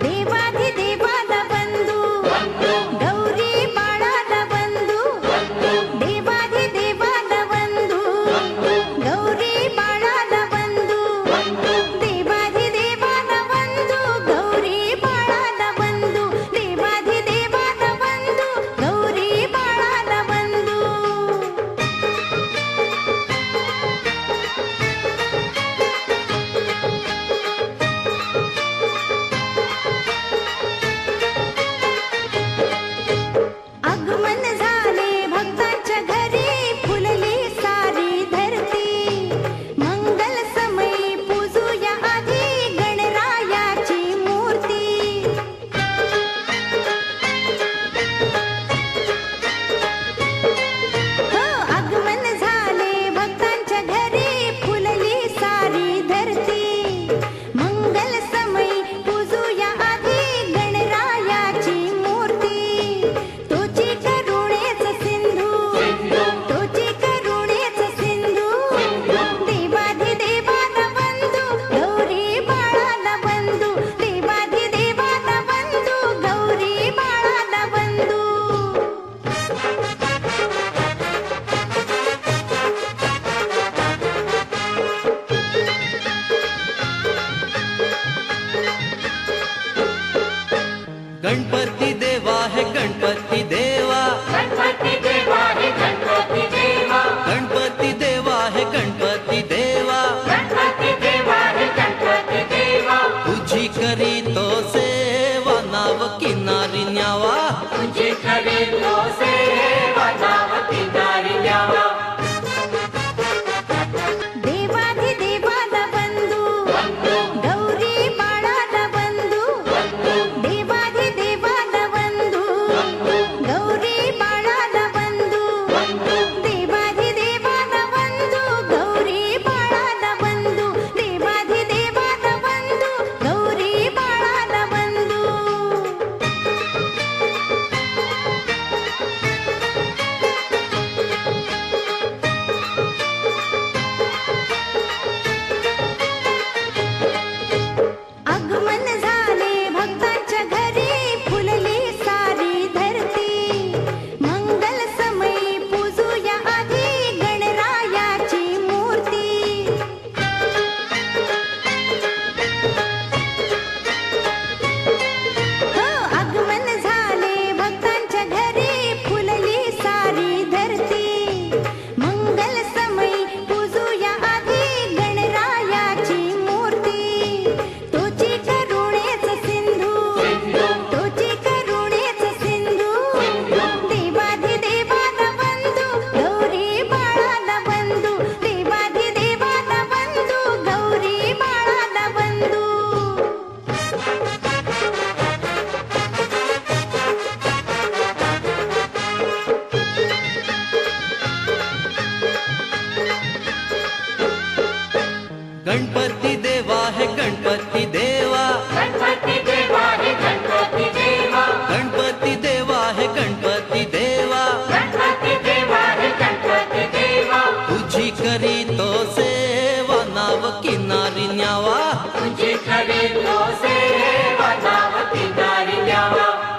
ದೇವಾಧಿದೇವಾದ ಬಂಧು ಗೌರಿ ಬಾಳಾದ ಬಂಧು ದೇವಾಧಿದೇವಾದ ಬಂಧು ಗೌರಿ ಬಾಳಾದ ಬಂಧು ದೇವಾಧಿದೇವಾದ ಬಂಧು ಗೌರಿ ಬಾಳಾದ ಬಂಧು ದೇವಾಧಿದೇವಾದ ಬಂಧು ಗೌರಿ ಬಾಳಾದ ಬಂಧು आगमन झाले भक्तांच्या घरी फुलली सारी धरती मंगल समयी पूजूया आधी गणरायाची मूर्ती आगमन झाले भक्तांच्या घरी फुलली सारी धरती मंगल समयी पूजूया आधी गणरायाची मूर्ती तोची करुणेच सिंधू तोची करुणेच सिंधू देवाधिदेवाद बंधू गौरी बाळाद बंधू देवाधिदेवाद बंधू गौरी बाळाद बंधू गणपती देवा है गणपती देवा गणपती देवा हे गणपती देवा गणपती देवा है गणपती देवा गणपती देवा हे गणपती देवा तुझी करी तो सेवा नाव किनारी न्यावा तुझी खरी तो सेवा नाव किनारी न्यावा देवाधिदेवाद बंधू गौरी बाळाद बंधू देवाधिदेवाद बंधू गौरी बाळाद बंधू देवाधिदेवाद बंधू गौरी बाळाद बंधू देवाधिदेवाद बंधू गौरी बाळाद बंधू आगमन झाले भक्तांच्या घरी फुलली सारी धरती मंगल समयी पूजूया आधी गणरायाची मूर्ती आगमन झाले भक्तांच्या घरी फुलली सारी धरती मंगल समयी पूजूया आधी गणरायाची मूर्ती तोची करुणेच सिंधू तोची करुणेच सिंधू देवाधिदेवाद बंधू गौरी बाळाद बंधू देवाधिदेवाद बंधू गौरी बाळाद बंधू गणपती